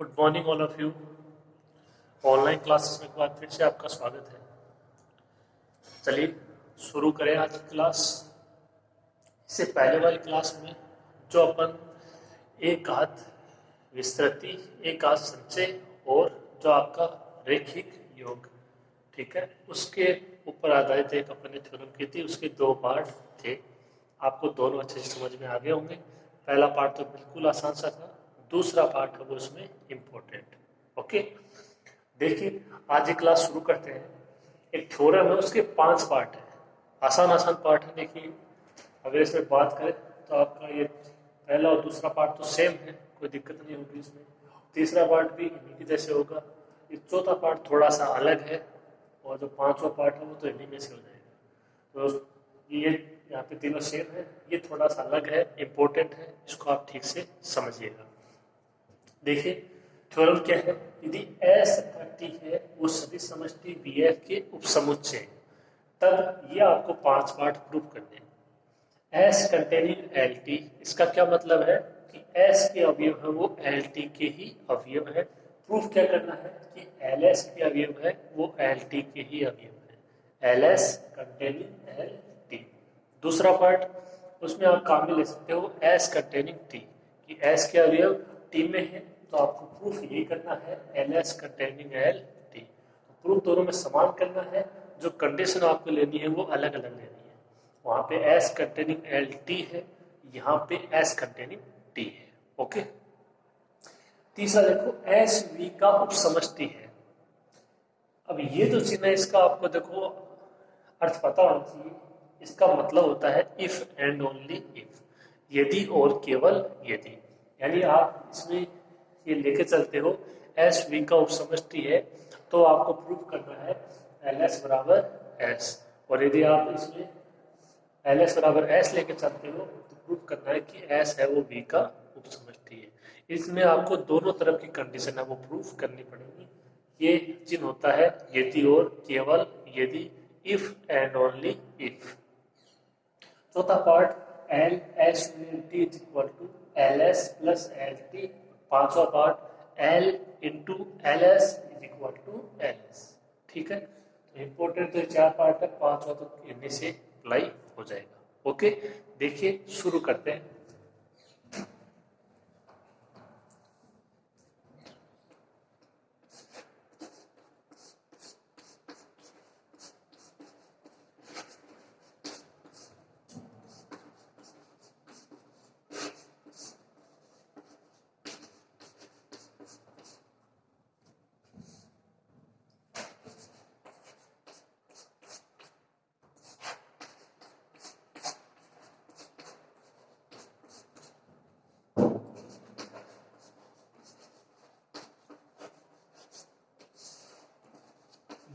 Good morning all of you. Online classes में एक बार फिर से आपका स्वागत है। चलिए शुरू करें आज की क्लास। इससे पहले वाली क्लास में जो अपन एक घात विस्तृति, एक घात संचय और जो आपका रैखिक योग, ठीक है, उसके ऊपर आधारित एक अपन ने थ्योरम की थी। उसके दो पार्ट थे, आपको दोनों अच्छे से समझ में आ गए होंगे। पहला पार्ट तो बिल्कुल आसान सा था, दूसरा पार्ट है वो उसमें इम्पोर्टेंट। ओके, देखिए आज ये क्लास शुरू करते हैं। एक थ्योरम है, उसके 5 पार्ट है, आसान आसान पार्ट है। देखिए अगर इसमें बात करें तो आपका ये पहला और दूसरा पार्ट तो सेम है, कोई दिक्कत नहीं होगी इसमें। तीसरा पार्ट भी इन्हीं की जैसे होगा। ये चौथा पार्ट थोड़ा सा अलग है और जो 5वां पार्ट है वो तो इन्हीं में से हो जाएगा। तो ये यहाँ पे तीनों सेम है, ये थोड़ा सा अलग है, इम्पोर्टेंट है, इसको आप ठीक से समझिएगा। देखिए थ्योरम क्या है, यदि S टी है वो सदिश समष्टि BF के उपसमुच्चय, तब ये आपको 5 पार्ट प्रूव करने हैं। S कंटेनिंग LT, इसका क्या मतलब है कि S के अवयव है वो LT के ही अवयव है। प्रूफ क्या करना है कि LS के अवयव है वो LT के ही अवयव है, LS कंटेनिंग LT। दूसरा पार्ट उसमें आप काम में ले सकते हो S कंटेनिंग T, कि S के अवयव T में है, तो आपको प्रूफ यही करना है LS कंटेनिंग LT। तो प्रूफ दोनों में समान करना है, जो कंडीशन आपको लेनी है वो अलग अलग लेनी है। वहां पे S कंटेनिंग LT है, यहाँ पे S कंटेनिंग T है। ओके, तीसरा देखो SV का उपसमष्टि है। अब ये जो चिन्ह है इसका आपको देखो अर्थ पता होना चाहिए। इसका मतलब होता है इफ एंड ओनली इफ, यदि और केवल यदि। यानी आप इसमें ये लेके चलते हो SV का उपसमष्टि है तो आपको प्रूव करना है LS बराबर S, और यदि आप इसमें LS बराबर S लेके चलते हो तो प्रूव करना है कि S है वो V का उपसमष्टि है। इसमें आपको दोनों तरफ की कंडीशन है वो प्रूफ करनी पड़ेगी। ये चिन्ह होता है यदि और केवल यदि, इफ एंड ओनली इफ। चौथा part LS T is equal to LS plus LT। पांचवा part L into LS is equal to LS। ठीक है, तो इंपोर्टेंट तो 4 पार्ट है, पांचवा तो इनमें से अप्लाई हो जाएगा। ओके, देखिए शुरू करते हैं।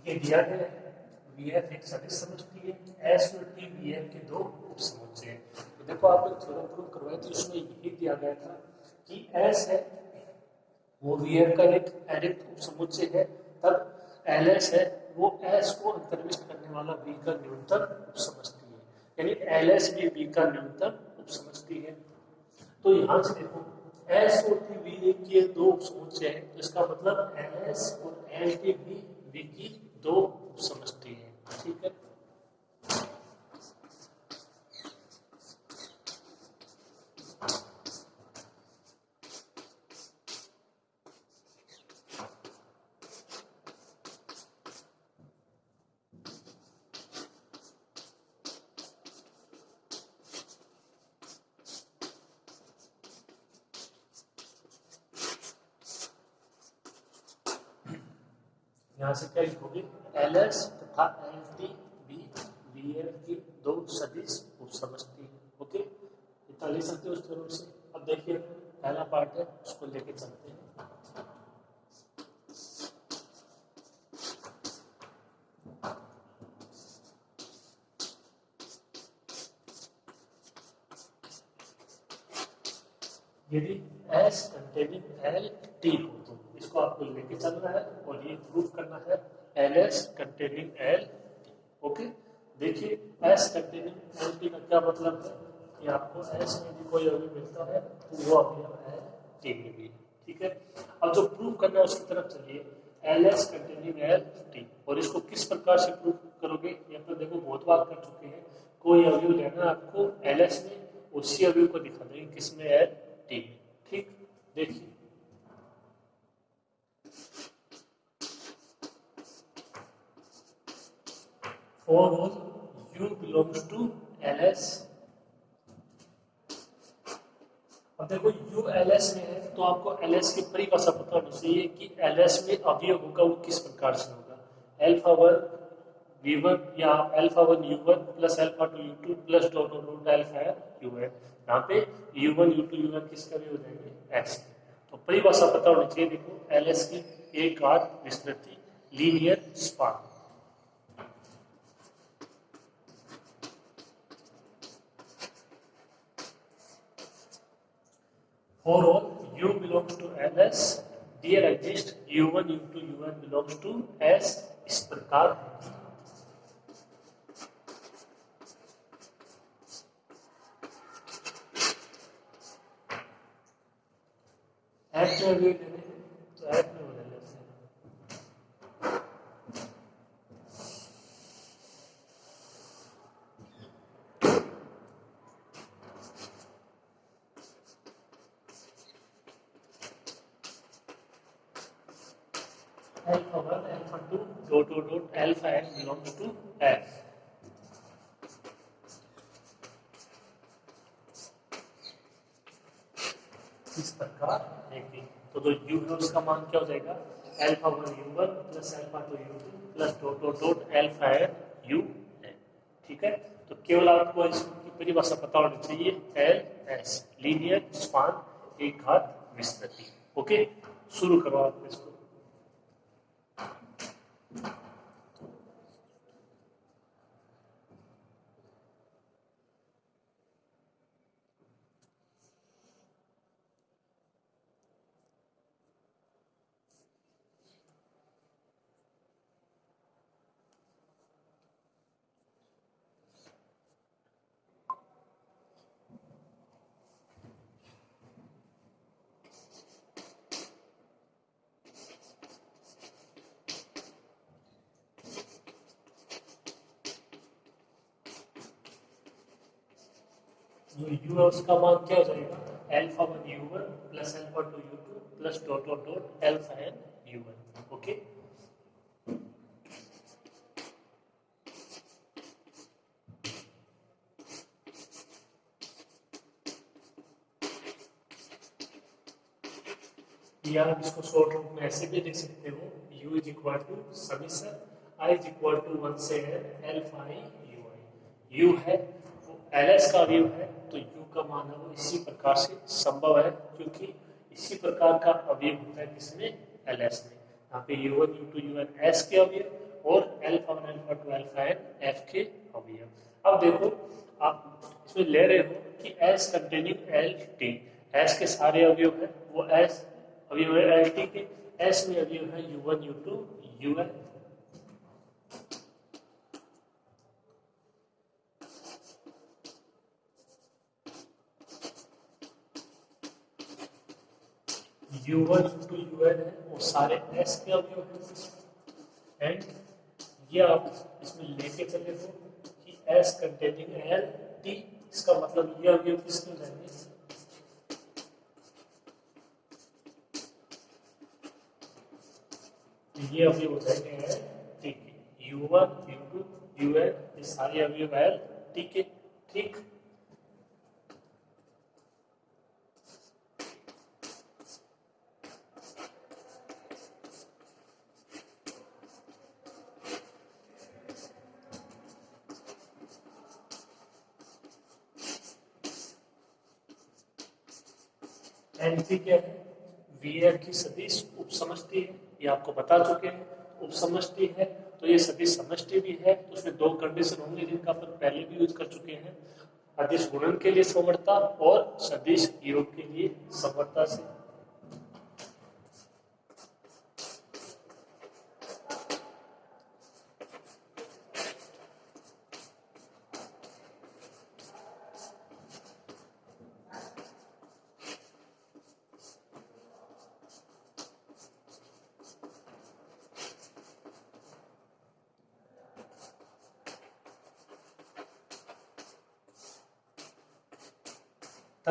ये दिया गया है VF एक सदिश समष्टि है, S और T VF के दो उपसमुच्चय हैं। तो देखो आप एक थ्योरम प्रूव करवाए थे, उसमें यही दिया गया था कि S है वो VF का एक अरिक्त उपसमुच्चय है, तब LS है वो S को अंतर्विष्ट करने वाला V का न्यूनतम उपसमष्टि है, यानी LS भी V का न्यूनतम उपसमष्टि है। तो यहां से देखो S और T V के दो उपसमुच्चय हैं, तो इसका मतलब LS और LT भी V की दो उपसमष्टि है। ठीक है, यहाँ से क्या लिखोगे LS तथा LT भी VF की दो सदिश उपसमष्टि। ओके, इतना ले सकते हो उस थ्योरम से। अब देखिए पहला पार्ट है, उसको लेके चलते हैं। यदि S कंटेनिंग LT हो तो इसको आपको लेके चलना है और ये प्रूव करना है LS कंटेनिंग LT। ओके, देखिए S कंटेनिंग LT का क्या मतलब है कि आपको S में भी कोई अवयव मिलता है तो वो अवयव है T में भी। ठीक है। अब जो प्रूव करना है उसकी तरफ चलिए, L S containing L T, और इसको किस प्रकार से प्रूव करोगे ये तो देखो बहुत बार कर चुके हैं। कोई अवयव लेना आपको एल एस में, उसी अवयव को दिखा देंगे किसमें एल टी में। ठीक, देखिए for U belongs to L S. अब देखो यू एल एस में है तो आपको एल एस की परिभाषा पता होनी चाहिए कि एल एस में अवयव होगा वो किस प्रकार से होगा। एल्फा वन वी वन या alpha one U one plus alpha two U two plus dot dot alpha U N. यहाँ पे U one U two U N किसका भी हो जाएंगे एक्स के। तो परिभाषा पता होनी चाहिए। देखो एल एस की एक घात विस्तृति linear span. For all u belongs to ls, there exist u1 into un belongs to s इस प्रकार। f में भी लेने तो f में ले लेते हैं। Alpha 1, alpha 2, dot alpha n belongs to f। इस प्रकार देखिए तो जो u है उसका मान क्या हो जाएगा, alpha one U one plus alpha two U two plus dot alpha N U N. ठीक है, तो केवल आपको इसकी परिभाषा पता होनी चाहिए, एल एस लीनियर स्पान एक घात विस्तृति। ओके, शुरू करो आप इसको। जो u है उसका मान क्या हो जाएगा, alpha one U one plus alpha two U two plus dot alpha N U one. Okay, या आप इसको शॉर्ट रूप में ऐसे भी लिख सकते हो, u is equal to summation i is equal to 1 से alpha I U I. u है वो ls का अवयव है तो u का मान है वो इसी प्रकार से संभव है, क्योंकि इसी प्रकार का अवयव होता है किसमें, ls में। यहाँ पे u1 u2 un s के अवयव और alpha one alpha two alpha N f के अवयव। अब देखो आप इसमें ले रहे हो कि s containing L T, s के सारे अवयव है वो s अवयव है एल टी के, s में अवयव है u1 u2 un। u1 u2 un है वो सारे s के अवयव हैं। एंड ये आप इसमें लेके चले हो कि s कंटेनिंग एल टी, इसका मतलब ये अवयव किसके हो जाएंगे, ये अवयव हो जाएंगे एल टी के। u1 u2 un ये सारे अवयव एल टी के। ठीक, एनपी क्या है, वीएफ की सदिश उपसमष्टि है, ये आपको बता चुके हैं। उपसमष्टि है तो ये सदिश समष्टि भी है, तो उसमें दो कंडीशन होंगे जिनका अपन पहले भी यूज कर चुके हैं, अदिश गुणन के लिए समवर्तता और सदिश योग के लिए समवर्तता से।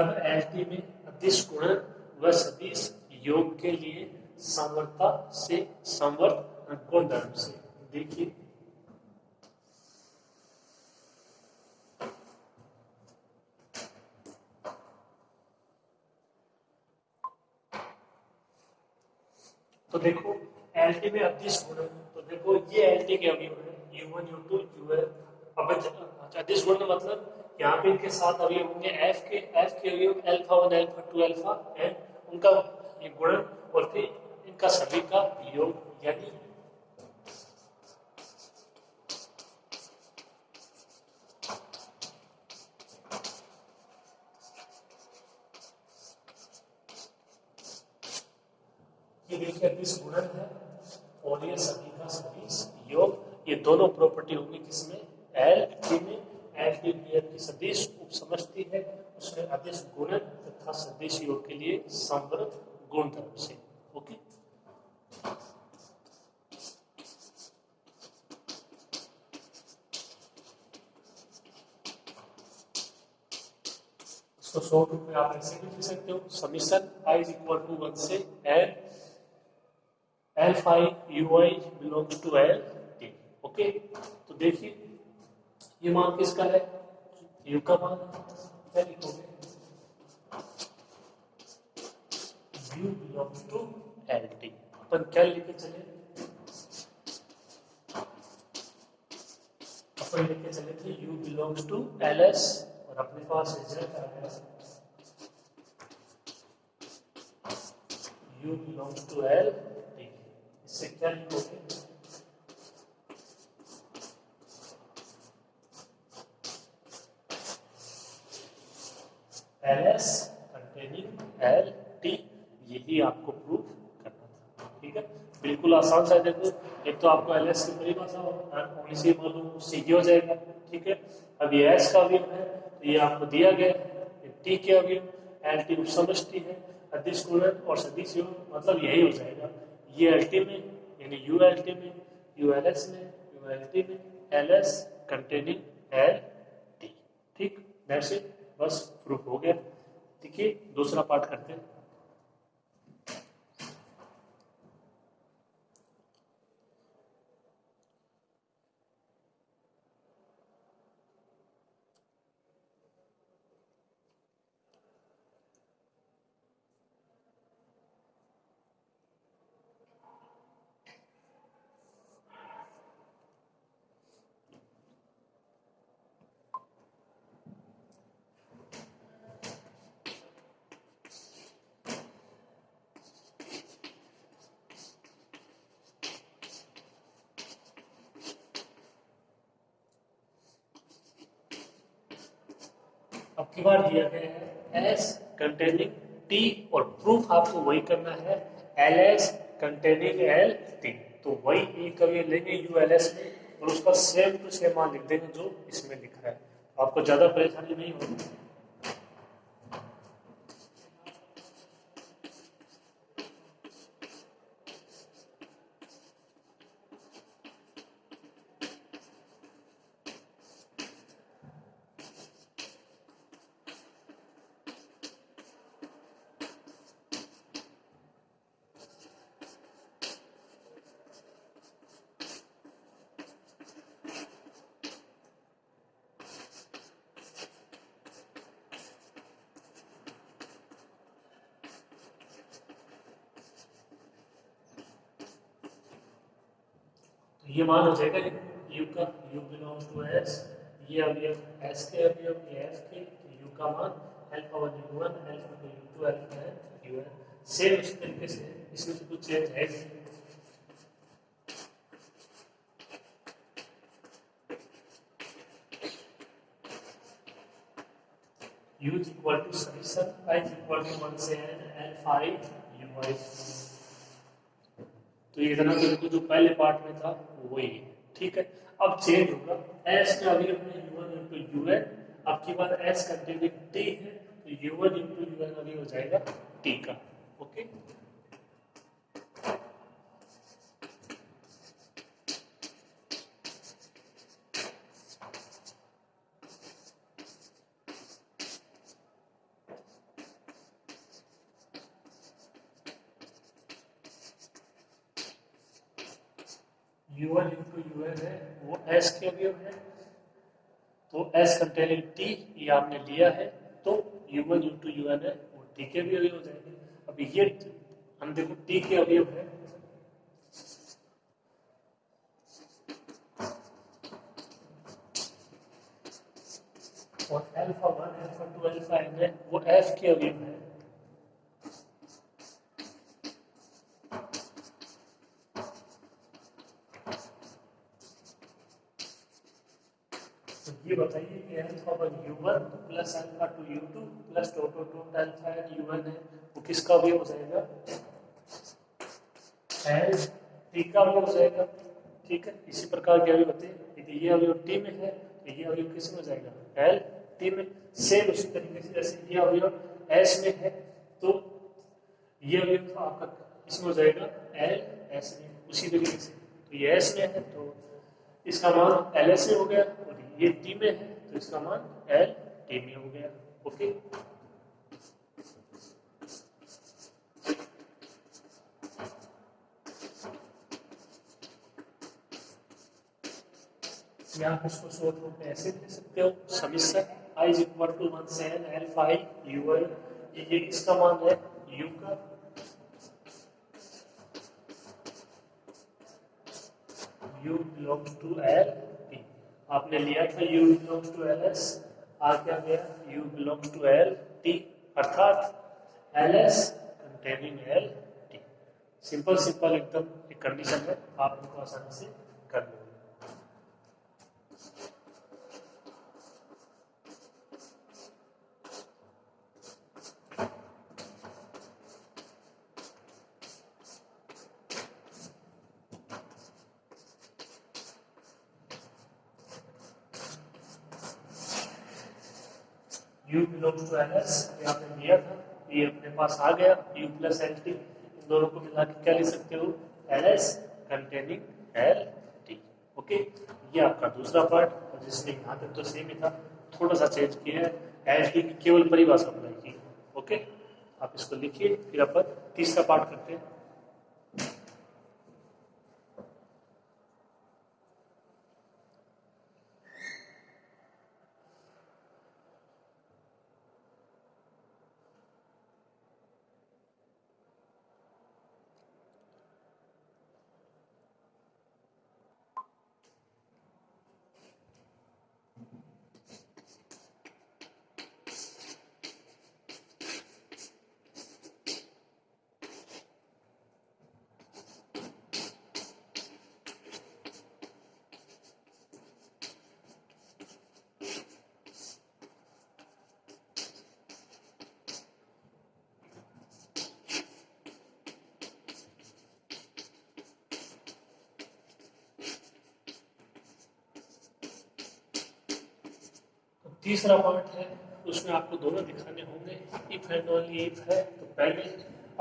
तब एलटी में अदिश गुणन व सदिश योग के लिए समवर्ता से समवर्त गुणधर्म से। देखिए तो देखो एलटी में अदिश गुणन, तो देखो ये एलटी के अवयव है u1 u2 ul। अब अदिश गुणन मतलब यहाँ पे इनके साथ अवयव होंगे f के अवयव अल्फा 1 अल्फा 2 अल्फा एन, उनका ये गुणन और फिर इनका सभी का योग, यानी ये देखिए अदिश गुणन है और ये सभी का सदिश योग, ये दोनों प्रॉपर्टी होंगी किसमें, एल टी में। एल टी की सदिश उपसमष्टि है, उसमें अदिश गुणन तथा सदिश योग के लिए समवर्त गुणधर्म से। ओके, इसको शॉर्ट रूप में आप ऐसे भी लिख सकते हो, summation I is equal to 1 से L L five U I belongs to L T. Okay, तो देखिए ये मान किसका है, यू का मान है, क्या लिखोगे, U belongs to L T. अपन क्या लेके चले, अपन लेके चले थे U belongs to L S, और अपने पास रिजल्ट आ गया U belongs to L T. इससे क्या लिखोगे, L S containing L T, यही आपको प्रूव करना था। ठीक है, बिल्कुल आसान सा है। देखो एक तो आपको एल एस की परिभाषा होनी से मालूम, उससे ये हो जाएगा। ठीक है, अब ये एस का अवयव है तो ये आपको दिया गया है, टी के अवयव एल टी उपसमष्टि है, अदिश गुणन और सदिश योग, मतलब यही हो जाएगा। ये एल टी में यानी यू एल टी में, यू एल एस में, यू एल टी में, L S containing L T. ठीक, दैट्स इट, बस प्रूफ हो गया। देखिए दूसरा पार्ट करते हैं। अब की बार दिया गया है एस कंटेनिंग टी, और प्रूफ आपको वही करना है L S containing L T. तो वही एक अवयव लेंगे यू एल एस में और उसका सेम टू सेम मान लिख देंगे जो इसमें लिख रहा है, आपको ज्यादा परेशानी नहीं होगी। ये मान हो जाएगा यू का, यू बिलोंग्स टू एस, ये अवयव एस के अवयव ये एफ के, यू का मान alpha 1 u1 alpha 2 u2 alpha n un। Same इस तरीके से इसमें तो कुछ चेंज है नहीं। u is equal to summation i is equal to 1 से n l5 ui। तो ये इतना तो जो पहले पार्ट में था वही है। ठीक है, अब चेंज होगा, एस के अवयव में u1 into un, अब की बार एस कंटेनिंग टी है तो u1 into un अवयव हो जाएगा टी का। ओके, U1 इंटू UN है वो S के अवयव है, तो S कंटेनिंग T ये आपने लिया है, तो U1 इंटू UN है वो T के अवयव हो जाएंगे। अभी ये हम देखो T के अवयव है, और अल्फा 1 अल्फा 2 अल्फा n है वो F के अवयव है। तो ये बताइए कि alpha 1 U1 plus alpha 2 U2 plus total alpha n UN है वो किसका अवयव हो जाएगा? L T का अवयव हो जाएगा। ठीक है, इसी प्रकार के अवयव होते हैं, यदि ये अवयव T में है तो ये अवयव किस में हो जाएगा? L T में। सेम उसी तरीके से जैसे ये अवयव S में है तो ये अवयव आपका किसमें हो जाएगा? L S में। उसी तरीके से तो ये S में है तो इसका मान LS में हो गया, और ये T में है तो इसका मान L T में हो गया। ओके, या आप इसको शॉर्ट रूप में ऐसे दे सकते हो, समीकरण I इज इक्वल टू 1 से n अल्फा I UI, ये किसका मान है? U का। U belongs to L T, आपने लिया था U बिलोंग्स टू LS, आ क्या गया? U belongs to L T, अर्थात LS containing L T। Simple simple एकदम एक कंडीशन है, आप इनको आसानी से कर लोगे। U बिलोंग्स टू LS ये आपने लिया था, ये अपने पास आ गया U प्लस LT, इन दोनों को मिला के क्या लिख सकते हो? LS containing LT। ओके, ये आपका दूसरा पार्ट, और जिसने यहाँ तक तो सेम ही था, थोड़ा सा चेंज किया है, LT की केवल परिभाषा अप्लाई की। ओके, आप इसको लिखिए, फिर अपन तीसरा पार्ट करते हैं। तीसरा पार्ट है, उसमें आपको दोनों दिखाने होंगे, इफ एंड ओनली इफ है। तो पहले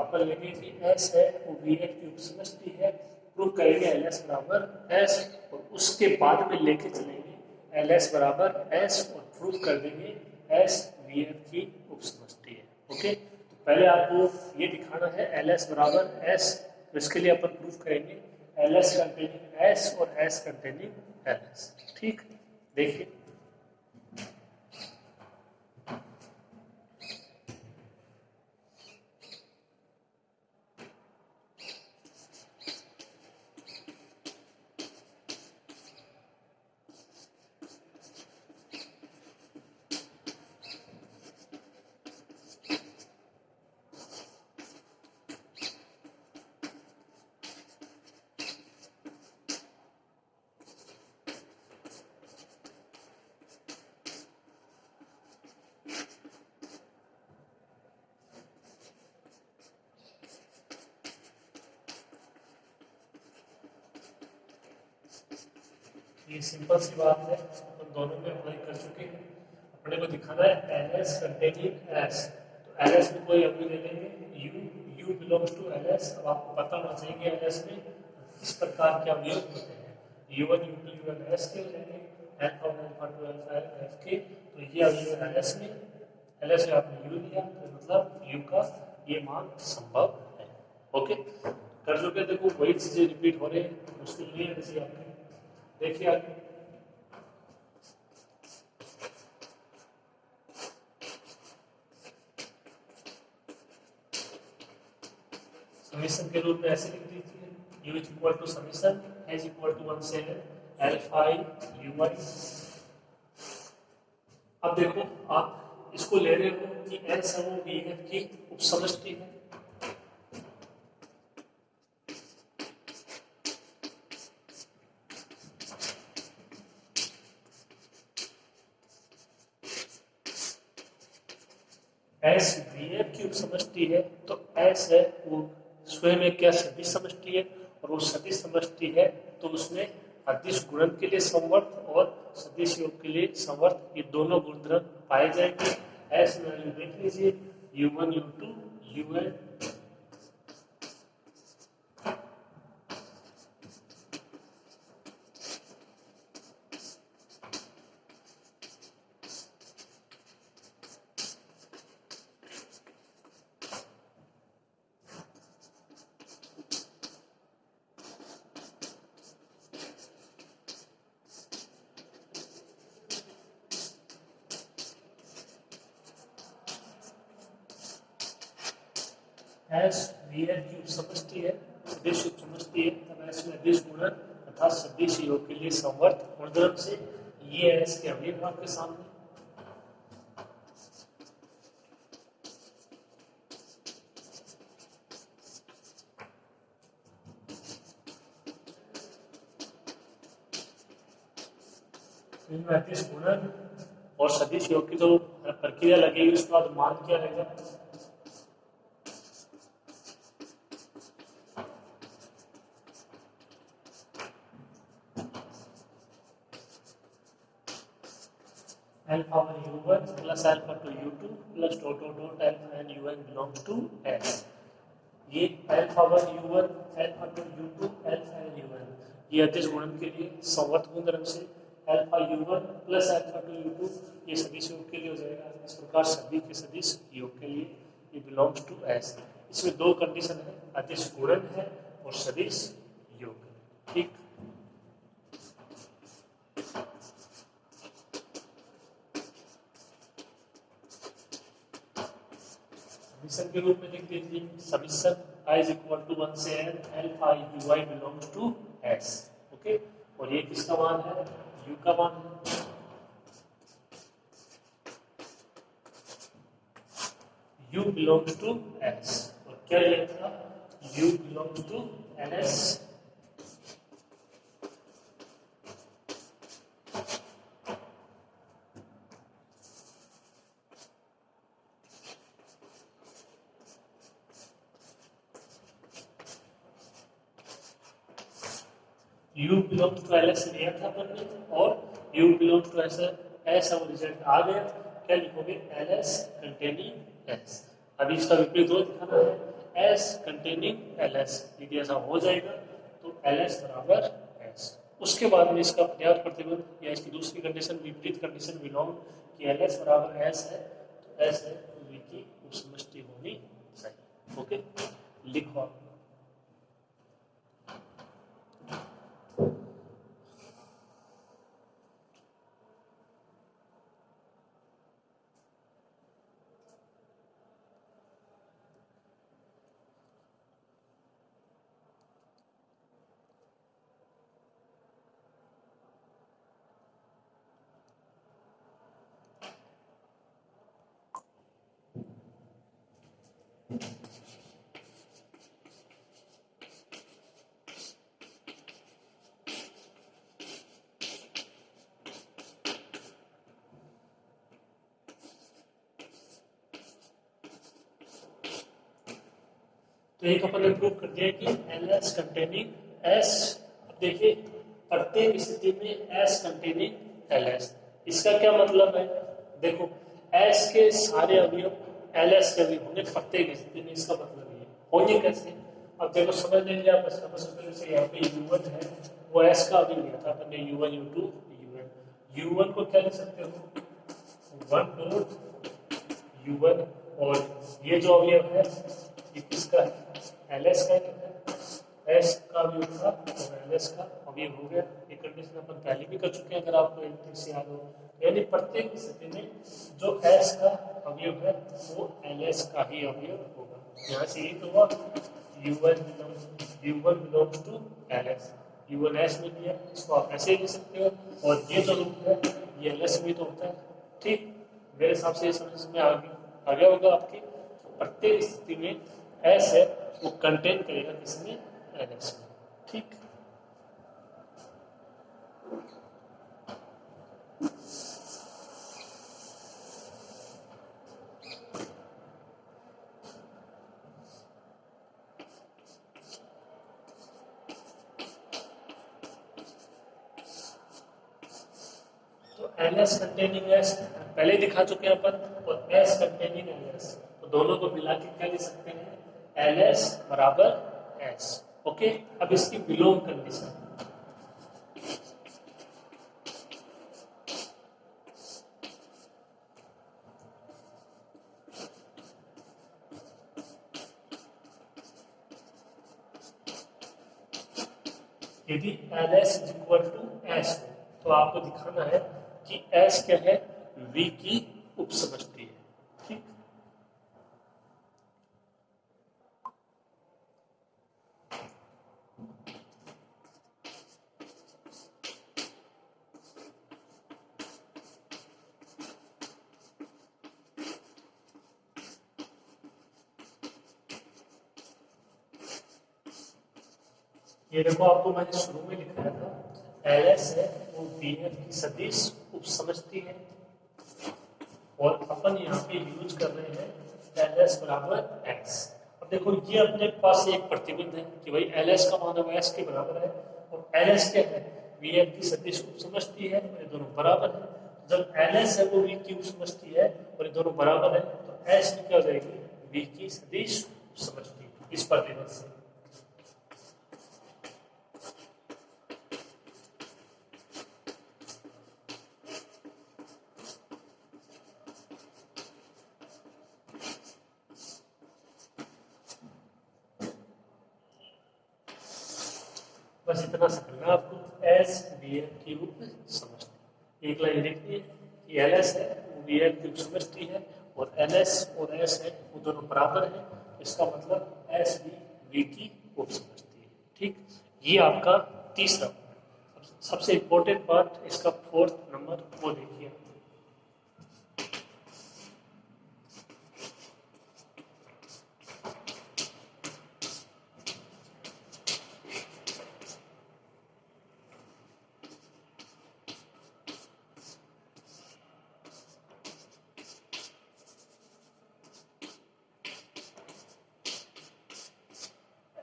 अपन लेंगे कि एस है वो वी एफ की उपसमष्टि है, प्रूव करेंगे एल एस बराबर एस, और उसके बाद में लेके चलेंगे एल एस बराबर एस, और प्रूव कर देंगे एस वी एफ की उपसमष्टि है। ओके, तो पहले आपको ये दिखाना है एल एस बराबर एस, तो इसके लिए अपन प्रूव करेंगे एल एस कंटेनिंग एस और एस कंटेनिंग एल एस। ठीक, देखिए ये सिंपल सी बात है, अपन दोनों में अप्लाई कर चुके हैं। अपने को दिखाना है एल एस कंटेनिंग एस, तो एल एस में कोई अभी ले लेंगे U, U belongs to L S. अब आपको पता होना चाहिए कि एल एस में इस प्रकार के अवयव होते हैं, U one U two U N S के हो जाएंगे, alpha one alpha two alpha N F के, तो ये अवयव एल एस में, एल एस में आपने यू लिया तो मतलब यू का ये मान संभव है। ओके, चुके, देखो वही चीजें रिपीट हो रही है, मुश्किल नहीं है किसी आपके। देखिए आगे समीशन के रूप में ऐसे लिख दीजिए, u is equal to summation is equal to 1 से अल्फा i u i। अब देखो आप इसको ले रहे हो कि एस है वो वीएफ की उपसमष्टि है, एस वीएफ की उपसमष्टि है, तो एस है वो स्वयं एक क्या सदिश समष्टि है, और वो सदिश समष्टि है तो उसमें अदिश गुणन के लिए संवर्त और सदिश योग के लिए संवर्त, ये दोनों गुणधर्म पाए जाएंगे। एस वैल्यू देख लीजिए u1 u2 un, S VF की उपसमष्टि है, सदिश उपसमष्टि है, तब एस में अदिश गुणन तथा सदिश योग के लिए संवर्त गुणधर्म से ये एस के अवयव आपके सामने। इनमें अदिश गुणन और सदिश योग की जो प्रक्रिया लगेगी उसके बाद मान क्या रहेगा, alpha 1 u1 plus alpha 2 u2 plus dot dot dot alpha n un belongs to s। ये alpha 1 u1 alpha 2 u2 alpha n un ये अदिश गुणन के लिए संवर्त गुणधर्म से alpha u1 plus alpha 2 u2 ये सदिश योग के लिए हो जाएगा। इस प्रकार सभी के सदिश योग के लिए ये belongs to s। इसमें दो कंडीशन है, अदिश गुणन है और सदिश योग। ठीक, समीशन के रूप में लिख दीजिए समीशन i इज इक्वल टू 1 से n alpha i u i belongs to s। Okay, और ये किसका मान है, u का मान है। u बिलोंग्स टू s, और क्या लिया था, u belongs to ns। u belongs to ls लिया था अपन ने, और u बिलोंग्स टू s अब रिजल्ट आ गया, क्या लिखोगे, ls कंटेनिंग s। अभी इसका विपरीत हो दिखाना है, s कंटेनिंग ls, यदि ऐसा हो जाएगा तो ls बराबर s। उसके बाद में इसका पर्याप्त प्रतिबंध या इसकी दूसरी कंडीशन विपरीत कंडीशन बिलोंग कि ls बराबर s है, तो s है तो v की उपसमष्टि होनी चाहिए। ओके, लिखो आप। तो एक अपन ने प्रूव कर दिया कि ls कंटेनिंग s। अब देखिए प्रत्येक स्थिति में s कंटेनिंग ls, इसका क्या मतलब है, देखो s के सारे अवयव ls के अवयव होंगे प्रत्येक स्थिति में, इसका मतलब ये होंगे कैसे। अब देखो समझ लीजिए आप, जैसे यहाँ पे u1 है वो s का अवयव लिया था अपन ने, u1 u2 un, u1 को क्या लिख सकते हो 1 डॉट u1, और ये जो अवयव है ये किसका है, ls का है। एस का अवयव था और एल एस का अवयव हो गया। ये कंडीशन अपन पहले भी कर चुके हैं अगर आपको एक ठीक से याद हो। यानी प्रत्येक स्थिति में जो एस का अवयव है वो एल एस का ही अवयव होगा। यहाँ से यही तो हुआ U1 belongs to LS। U1 S में दिया, इसको आप ऐसे लिख सकते हो, और ये जो रूप है ये LS में तो होता है। ठीक, मेरे हिसाब से ये समझ में आ गया होगा आपकी। प्रत्येक स्थिति में S है वो कंटेन करेगा किसमें, LS में। ठीक, तो LS कंटेनिंग S पहले दिखा चुके हैं अपन, और S कंटेनिंग LS, तो दोनों को मिला के क्या लिख सकते हैं, LS बराबर S। ओके, अब इसकी बिलोंग कंडीशन, यदि LS is equal to S हो तो आपको दिखाना है कि S क्या है, V की उपसमष्टि है। ठीक, ये देखो आपको मैंने शुरू में लिखाया था, LS है वो VF की सदिश उपसमष्टि है, और अपन यहाँ पे यूज कर रहे हैं LS बराबर S। अब देखो ये अपने पास एक प्रतिबंध है कि भाई LS का मान S के बराबर है, और LS क्या है, VF की सदिश उपसमष्टि है, और ये दोनों बराबर है। जब LS है वो V की उपसमष्टि है और ये दोनों बराबर है, तो S में क्या हो जाएगी, V की सदिश उपसमष्टि इस प्रतिबंध से। बस इतना सा करना आपको, एस बी एफ की उपसमष्टि। एक लाइन लिखनी है कि एल एस है वो बी एफ की उपसमष्टि है, और एल एस और एस है वो दोनों बराबर है, इसका मतलब एस बी वी की उपसमष्टि है। ठीक, ये आपका तीसरा। सबसे इंपॉर्टेंट पार्ट इसका फोर्थ नंबर वो देखिए,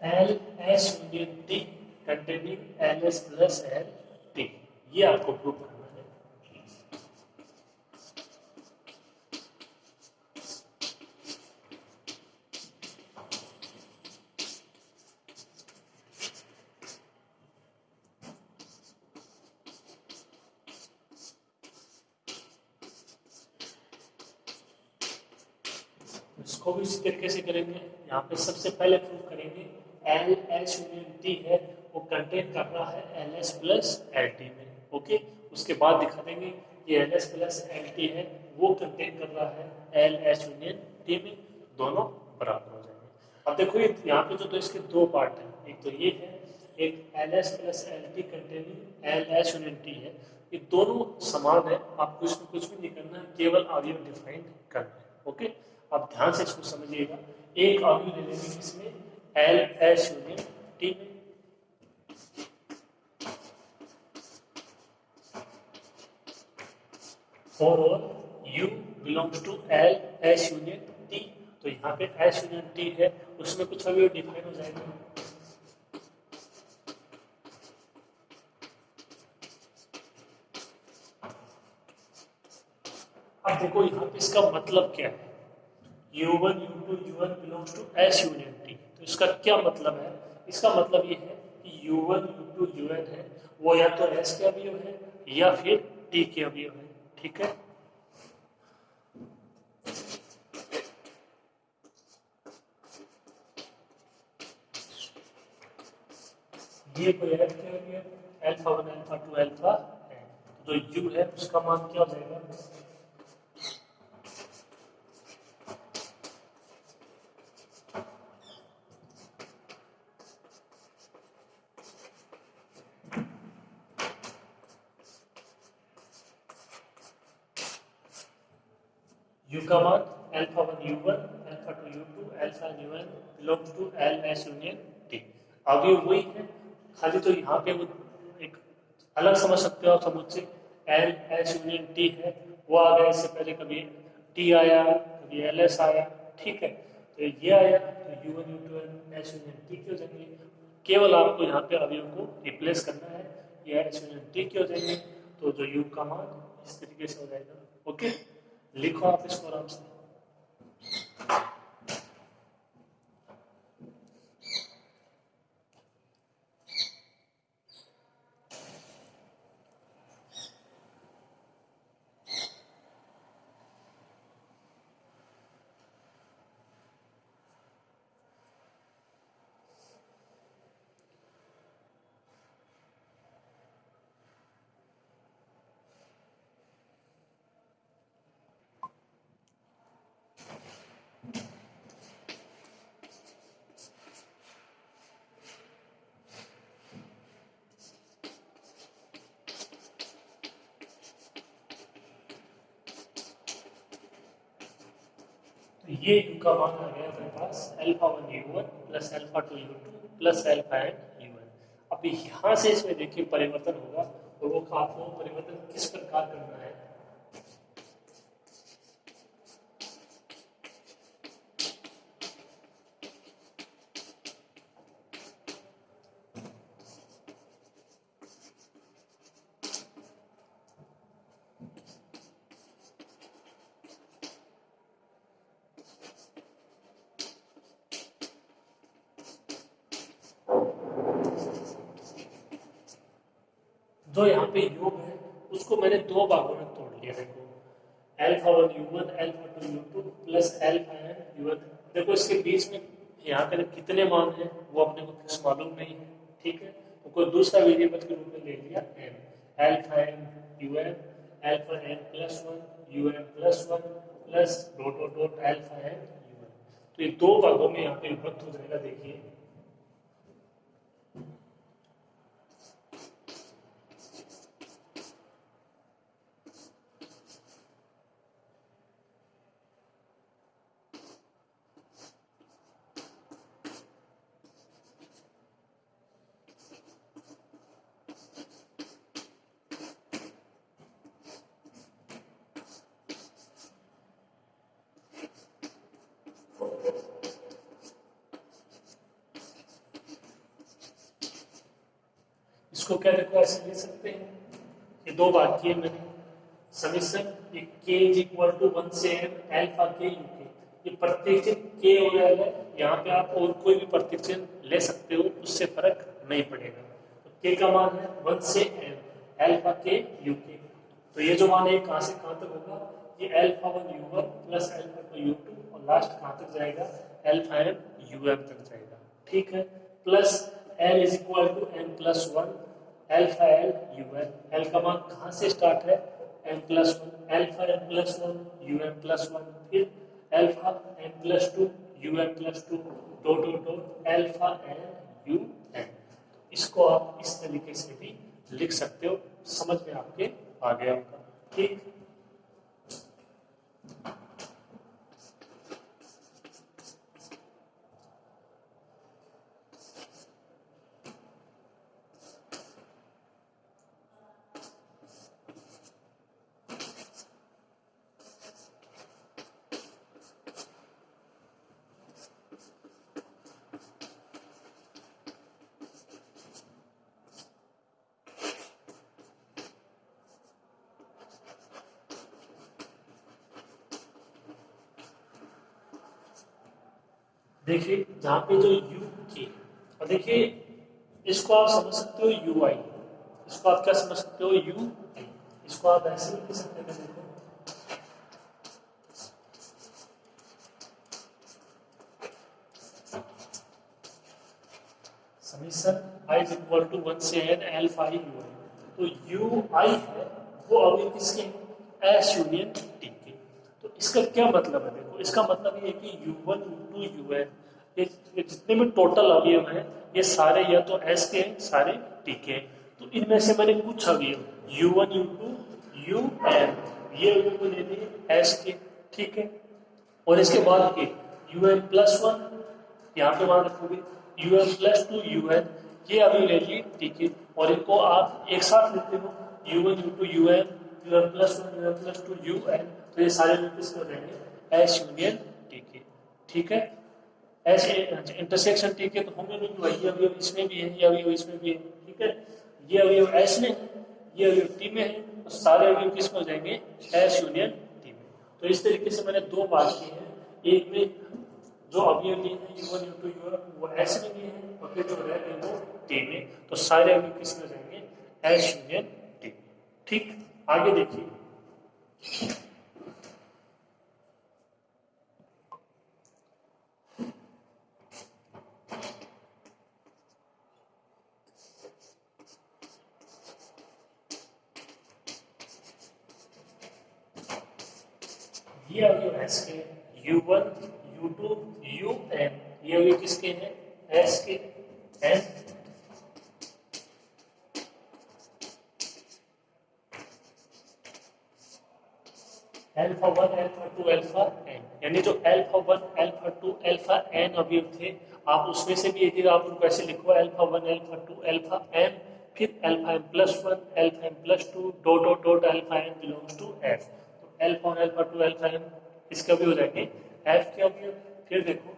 L S union T containing L S plus L T, ये आपको प्रूव करना है। इसको भी इसी तरीके से करेंगे। यहाँ पे सबसे पहले प्रूव करेंगे एल एस यूनियन टी है वो कंटेन कर रहा है L S plus L T में। ओके, उसके बाद दिखा देंगे कि L S plus L T है वो कंटेन कर रहा है एल एस यूनियन टी में, दोनों बराबर हो जाएंगे। अब देखो ये यहाँ पे जो तो इसके दो पार्ट हैं, एक तो ये है, एक L S plus L T containing L S union T है, ये दोनों समान है, आपको इसमें कुछ भी नहीं करना है, केवल अवयव डिफाइन करना है। ओके, अब ध्यान से इसको समझिएगा। एक अवयव ले लेंगे इसमें एल एस यूनियन टी में, और U belongs to L S union T, तो यहाँ पे एस यूनियन टी है उसमें कुछ अवयव डिफाइन हो जाएगा। अब देखो यहाँ पे इसका मतलब क्या है, U1 U2 U1 belongs to S union T, तो इसका क्या मतलब है, इसका मतलब ये है कि U1 U2 UN है वो या तो S के अवयव है या फिर T के अवयव है। ठीक है, ये कोई एफ क्या हो गया, अल्फा 1 अल्फा 2 अल्फा है, तो जो यू है उसका मान क्या हो जाएगा, यू का मान alpha 1 u1 alpha 2 u2 alpha u1 belongs to L S union T. अब ये वही है, खाली तो यहाँ पे वो एक अलग समझ सकते हो आप समुच्चय एल एस यूनियन टी है, वो आ गया, इससे पहले कभी टी आया कभी एल एस आया, ठीक है, तो ये आया तो u1 u2 S union T के हो जाएंगे, केवल आपको यहाँ पे अवयव को रिप्लेस करना है, ये एस यूनियन टी के हो जाएंगे, तो जो u का मान इस तरीके से हो जाएगा। ओके, लिखो आप इसको आराम से। तो ये u का मान आ गया अपने पास alpha 1 u1 plus alpha 2 u2 plus alpha N u1। अब यहाँ से इसमें देखिए परिवर्तन होगा, तो वो आपको परिवर्तन किस प्रकार करना है, जो यहाँ पे योग है उसको मैंने दो भागों में तोड़ लिया। देखो alpha 1 u1 alpha 2 u2 plus alpha N u1, देखो इसके बीच में यहाँ पे कितने मान हैं वो अपने को कुछ मालूम नहीं है, ठीक है, तो कोई दूसरा वेरिएबल के रूप में ले लिया N, alpha N un alpha N plus 1 un plus 1 plus dot dot dot alpha N un, तो ये दो भागों में यहाँ पे विभक्त हो जाएगा। देखिए इसको क्या देखो ऐसे ले सकते हैं, ये दो बात की है मैंने, समीशन के इज इक्वल टू 1 से n अल्फा के यू के, ये प्रत्येक चिन्ह के हो रहा है, यहाँ पे आप और कोई भी प्रत्येक चिन्ह ले सकते हो, उससे फर्क नहीं पड़ेगा। तो के का मान है 1 से n अल्फा के यू के, तो ये जो मान है कहाँ से कहाँ तक होगा, ये alpha 1 u1 plus alpha 2 u2 और लास्ट कहाँ तक जाएगा, अल्फा n um तक जाएगा, ठीक है, plus l is equal to n plus 1 alpha L U N, L का मान कहाँ से स्टार्ट है, N plus 1 alpha N plus 1 U N plus 1, फिर alpha N plus 2 U N plus 2 dot dot dot alpha N U N. इसको आप इस तरीके से भी लिख सकते हो, समझ में आपके आ गया होगा, ठीक। देखिए जहाँ पे जो यू के, और देखिए इसको आप समझ सकते हो यू आई, इसको आप क्या समझ सकते हो यू आई, इसको आप ऐसे भी लिख सकते हैं, देखो summation I is equal to 1 से n एल्फा यू है। तो यू आई है वो अभी किसके एस यूनियन टी के। तो इसका क्या मतलब है, देखो इसका मतलब ये है कि u1 u2 un ये जितने भी टोटल अवयव हैं ये सारे या तो एस के हैं सारे टी के हैं। तो इनमें से मैंने कुछ अवयव u1 u2 un ये अवयव को ले दिए एस के, ठीक है। और इसके बाद के un प्लस वन यहाँ पे मान रखोगे un प्लस टू un ये अभी ले लिए, ठीक है। और इनको आप एक साथ लेते हो u1 u2 un plus one un plus two un, तो ये सारे किस कर देंगे एस यूनियन टी के, ठीक है। एस इंटरसेक्शन टी के तो होंगे नहीं भाई, ये अवयव इसमें भी है ये अवयव इसमें भी है, ठीक है। ये अवयव एस में है ये अवयव टी में है, तो सारे अवयव किस में हो जाएंगे एस यूनियन टी में। तो इस तरीके से मैंने दो बात की है, एक में जो अवयव लिए हैं u1 u2 un वो एस में लिए हैं और फिर जो रह गए वो टी में, तो सारे अवयव किस में हो जाएंगे एस यूनियन टी, ठीक। आगे देखिए ये अवयव एस के u1 u2 un ये अवयव किसके हैं एस के n alpha 1 alpha 2 alpha n, यानी जो अल्फा 1 अल्फा 2 अल्फा n अवयव थे आप उसमें से भी एक आप उनको ऐसे लिखो अल्फा 1 अल्फा 2 अल्फा m फिर alpha m plus 1 alpha m plus 2 dot dot dot alpha n belongs to f। तो अल्फा 1 अल्फा 2 अल्फा m इसका भी हो जाएंगे f के अवयव। फिर देखो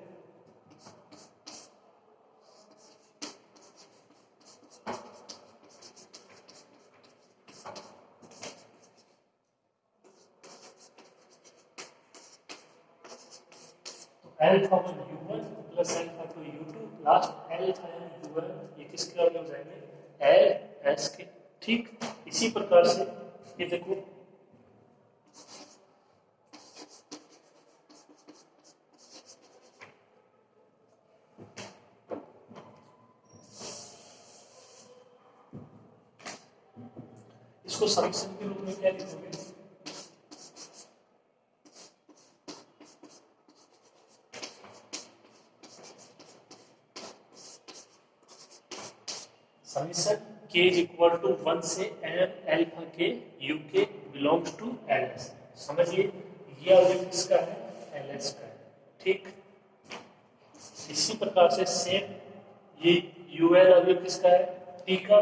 alpha 1 u1 plus alpha 2 u2 last alpha m u1 ये किसके अवयव हो जाएंगे l s के, ठीक। इसी प्रकार से ये देखो इसको समीकरण के रूप में क्या लिखोगे समीकरण k इज इक्वल टू 1 से n अल्फा के u के बिलोंग्स टू ls। समझिए ये अवयव किसका है ls का है, ठीक। इसी प्रकार से सेम ये un अवयव किसका है t का,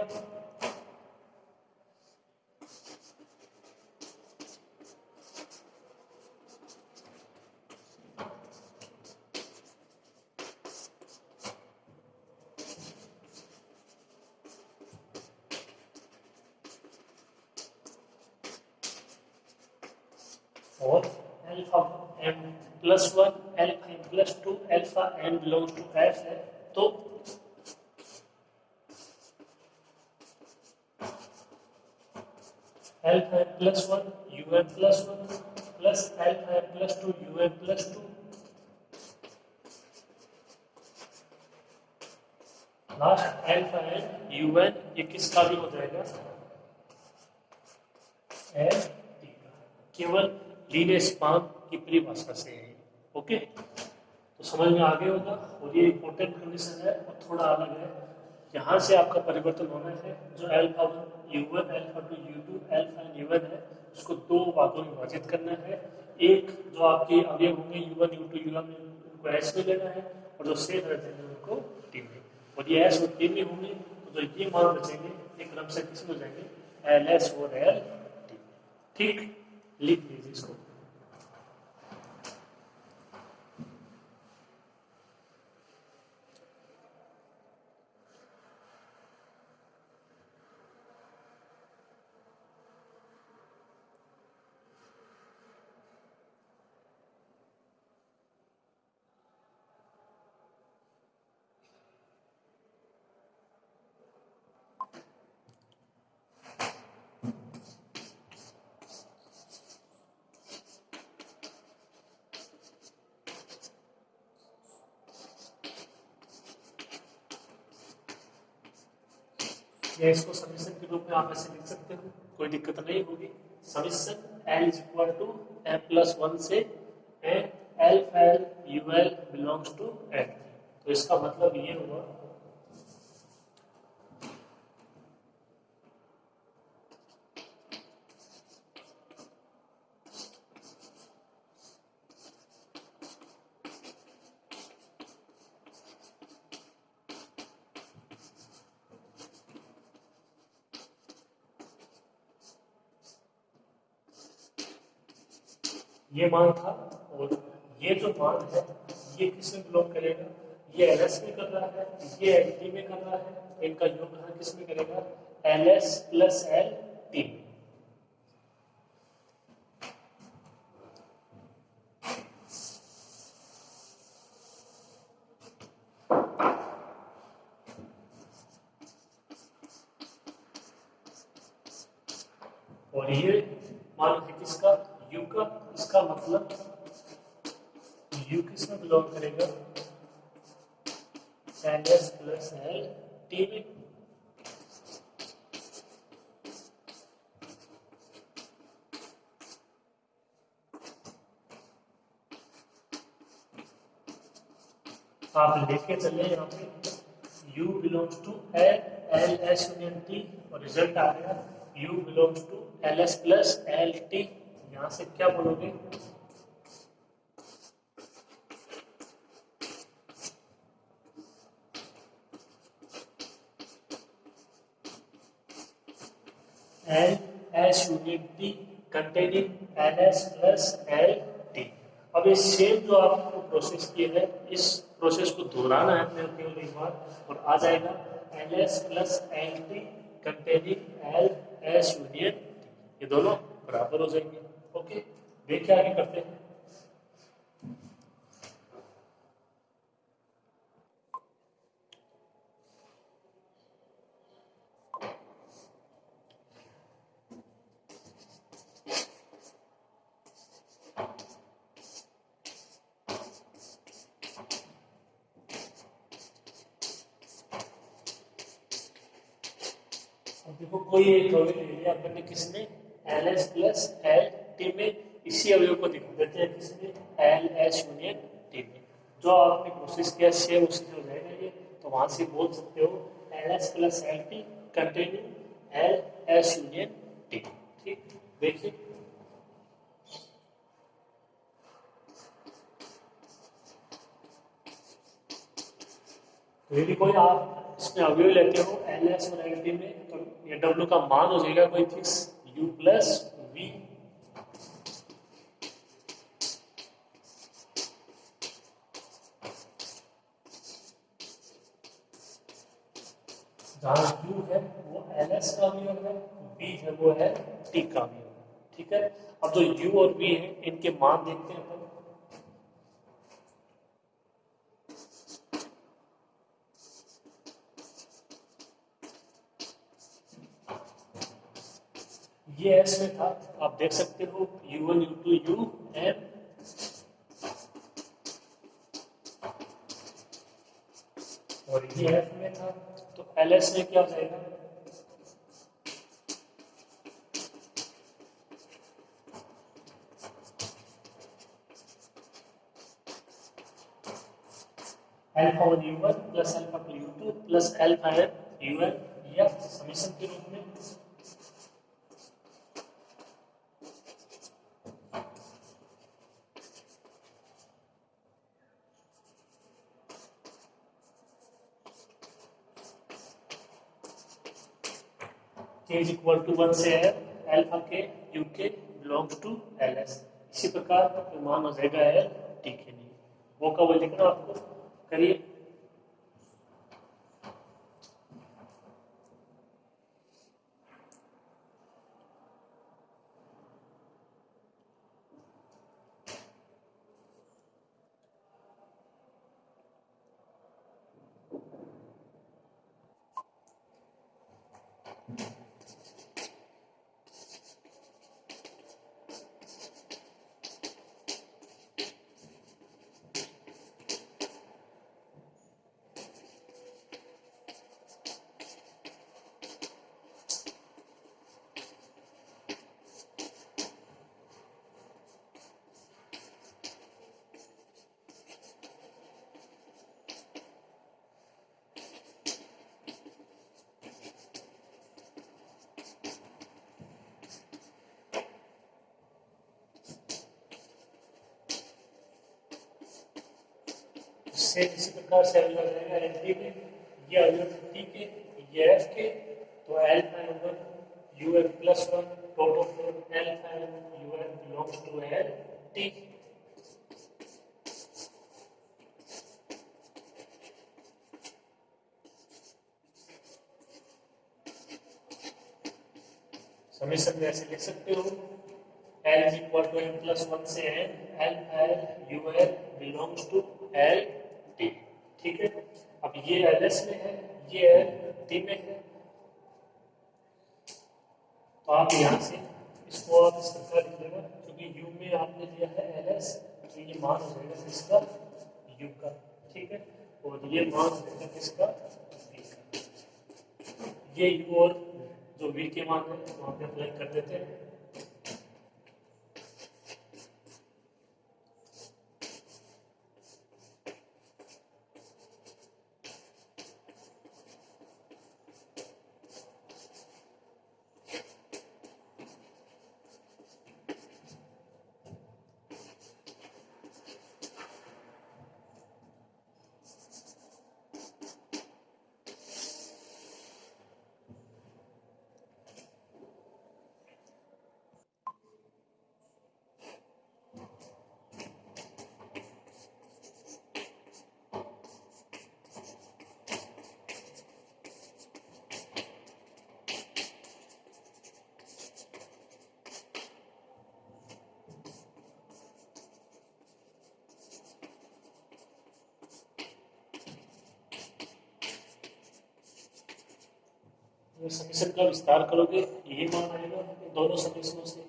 और alpha m plus 1 alpha m plus 2 alpha n belongs to f है। तो alpha m plus 1 un plus 1 plus alpha m plus 2 un plus 2 last alpha n un ये किसका भी हो जाएगा f t का, केवल लीनियर स्पान की परिभाषा से है, ओके। तो समझ में आ गया होगा। और ये इंपॉर्टेंट कंडीशन है और थोड़ा अलग है, यहाँ से आपका परिवर्तन होना है। जो alpha 1 u1 alpha 2 u2 alpha u1 है उसको दो भागों में विभाजित करना है। एक जो आपके अवयव होंगे u1 u2 u1 उनको एस में लेना है और जो सेम रहते हैं उनको टी में, और ये एस और टी में होंगे तो जो ये मान बचेंगे एक क्रम से किसमें हो जाएंगे एल एस और एल टी, ठीक। लिख लीजिए इसको। या इसको समीशन के रूप में आप ऐसे लिख सकते हो, कोई दिक्कत नहीं होगी। Summation L is equal to m+1 से एल फाइल यूएल बिलोंग्स टू एल। तो इसका मतलब ये हुआ ये मान था, और ये जो मान है ये किसमें बिलोंग करेगा, ये एलएस में कर रहा है, ये एलटी में कर रहा है, इनका योग किस में करेगा, एलएस प्लस एल टी। और ये मान है किसका, यू का। इसका मतलब यू किस में बिलोंग करेगा, L S plus L T में। आप लेके चले यहाँ पे u belongs to L S union T, और रिजल्ट आ गया u belongs to L S plus L T. यहाँ से क्या बोलोगे, L S union T containing L S plus L T. अब ये सेम जो आपको प्रोसेस किए है, इस प्रोसेस को दोहराना है अपने केवल एक बार, और आ जाएगा L S plus L T containing L S union T. ये दोनों बराबर हो जाएंगे। ओके, देखिए आगे करते हैं। देखो कोई एक अवयव ले लिया अपन ने, किसमें, L S plus L T में। इसी अवयव को दिखा देते हैं किसमें, एल एस यूनियन टी में। जो आपने कोशिश किया सेम उससे हो जाएगा ये, तो वहां से बोल सकते हो L S plus L T containing L S union T. ठीक, देखिए यदि कोई आप इसमें अवयव लेते हो एल एस और एल टी में, तो ये डब्ल्यू का मान हो जाएगा कोई फिक्स यू प्लस वी। जहां यू है वो एल एस का अवयव है, वी है वो है टी का अवयव। ठीक है, अब जो यू और वी है इनके मान देखते हैं अपन। ये एस में था, आप देख सकते हो u1 u2 u m, और ये एफ में था, तो एल एस में क्या हो जाएगा, alpha one u1 plus alpha two u2 plus alpha N un, या समीशन के रूप में। k इज इक्वल टू 1 से है एल्फा के यू के बिलोंग्स टू एल एस। इसी प्रकार मान हो जाएगा एल टी के लिए। वो कब लिखना आपको, करिए। सेम इसी प्रकार से अगला जाएगा एल टी में, ये अवयव टी के, ये एफ के, तो L fine one U F plus one total L fine U F belongs to L T. समीकरण में ऐसे लिख सकते हो L is equal to n plus 1 से n L U L belongs to L T. ठीक है, अब ये एल एस में है, ये एल टी में है, तो आप यहाँ से इसको आप इस प्रकार लिख लेना, क्योंकि यू में आपने दिया है एल एस, तो ये मान हो जाएगा किसका, यू का। ठीक है, और ये मान हो जाएगा किसका, वी का। ये यू और जो वी के मान है वहां पे अप्लाई कर देते हैं। समीकरण का विस्तार करोगे यही मान आएगा इन दोनों समीकरणों से।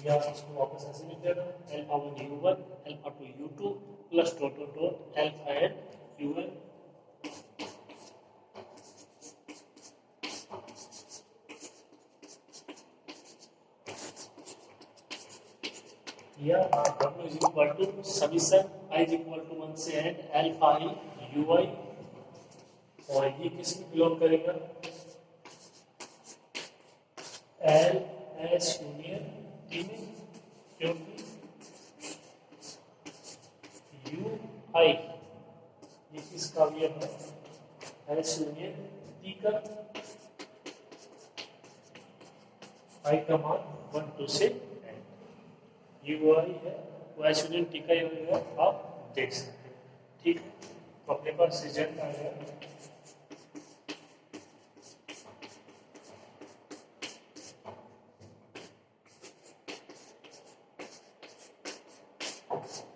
या इसको वापस ऐसे लिख देना alpha one U one alpha two U two plus dot dot dot alpha N U N. या W is equal to समीकरण I is equal to 1 से n अल्फा i यू आई, और ये किस में बिलोंग करेगा, एल एस यूनियन टी में, क्योंकि यू आई ये किसका अवयव है, एस यूनियन टी का, आई का मान 1 2 से यू आई है, वो एस यूनियन टी का है, आप देख सकते हैं। ठीक है, तो अपने पास रिजल्ट आ गया।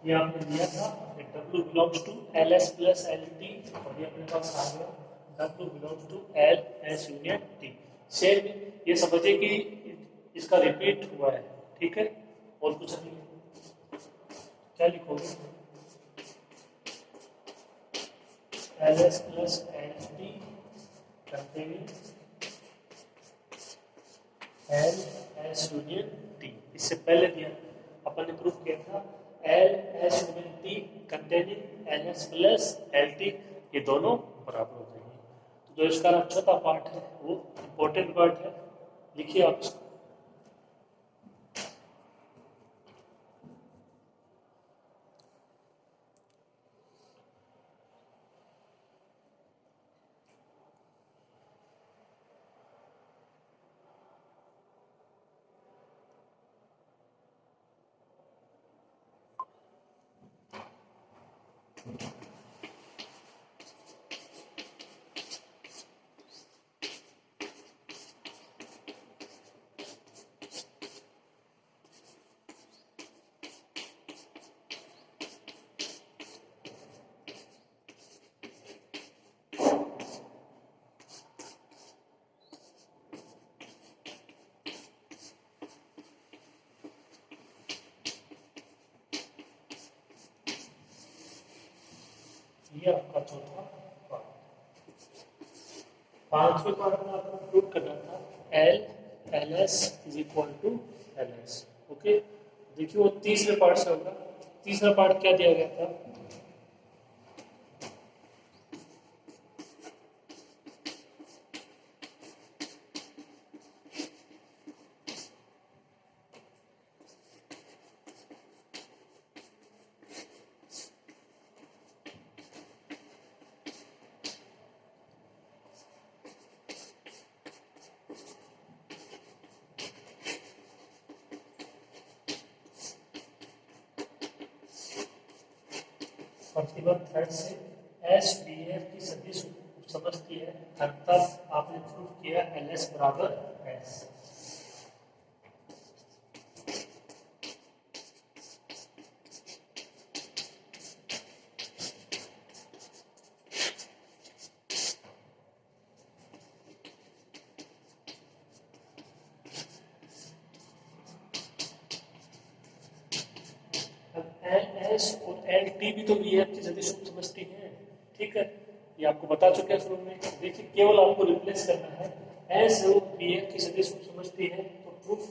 ये आपने दिया था W belongs to L S plus L T, और ये अपने पास आ गया W belongs to L S union T. Same ये समझिए कि इसका रिपीट हुआ है। ठीक है, और कुछ नहीं, क्या लिखोगे, L S plus L T containing L S union T. इससे पहले दिया अपन ने प्रूफ किया था L S union T containing L S plus L T, ये दोनों बराबर हो जाएंगे। तो जो इसका चौथा पार्ट है वो इम्पोर्टेंट पार्ट है, लिखिए आप इसको। ये आपका चौथा पार्ट। पांचवें पार्ट में आपको प्रूव करना था L L S is equal to L S. Okay, देखिए वो तीसरे पार्ट से होगा। तीसरा पार्ट क्या दिया गया था, प्रतिबंध थर्ड से एस बी एफ की सदिश समझती है, थर्ड तक आपने प्रूव किया एल एस बराबर एस। एस और एल टी भी तो वी एफ की सदिश समझती है, ठीक है, ये आपको बता चुके हैं शुरू में। देखिए केवल आपको रिप्लेस करना है, एस और वी एफ की सदिश समझती है तो प्रूफ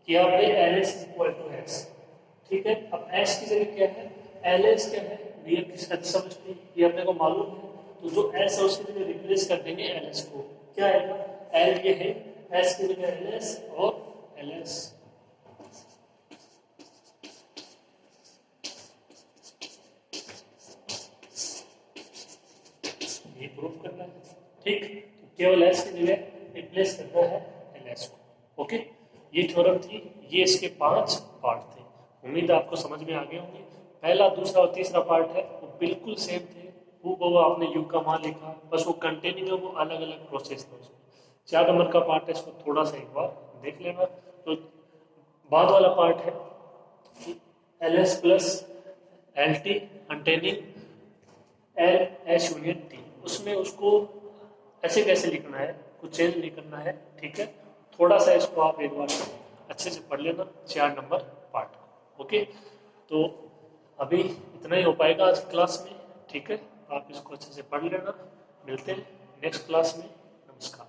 किया हमने L S equal to X, ठीक है। अब एस की जगह क्या है, एल एस क्या है, वी एफ की सदिश समझती है, ये अपने को मालूम है। तो जो एस है उसकी जगह रिप्लेस कर देंगे एल एस को, क्या आएगा, एल ये है, एस की जगह एल एस और एल एस। ये प्रूफ करना है, ठीक, तो केवल एस की जगह रिप्लेस करना है एल एस को, ओके। ये थ्योरम थी, ये इसके 5 पार्ट थे। उम्मीद है आपको समझ में आ गए होंगे। पहला, दूसरा और तीसरा पार्ट है वो बिल्कुल सेम थे, वो आपने यू का मान लिखा, बस वो कंटेनिंग है, वो अलग अलग प्रोसेस था उसमें। 4 नंबर का पार्ट है, इसको थोड़ा सा एक बार देख लेना। तो बाद वाला पार्ट है L S plus L T containing L S union T, उसमें उसको ऐसे कैसे लिखना है, कुछ चेंज नहीं करना है, ठीक है। थोड़ा सा इसको आप एक बार अच्छे से पढ़ लेना 4 नंबर पार्ट को, ओके। तो अभी इतना ही हो पाएगा आज क्लास में, ठीक है। आप इसको अच्छे से पढ़ लेना, मिलते हैं नेक्स्ट क्लास में, नमस्कार।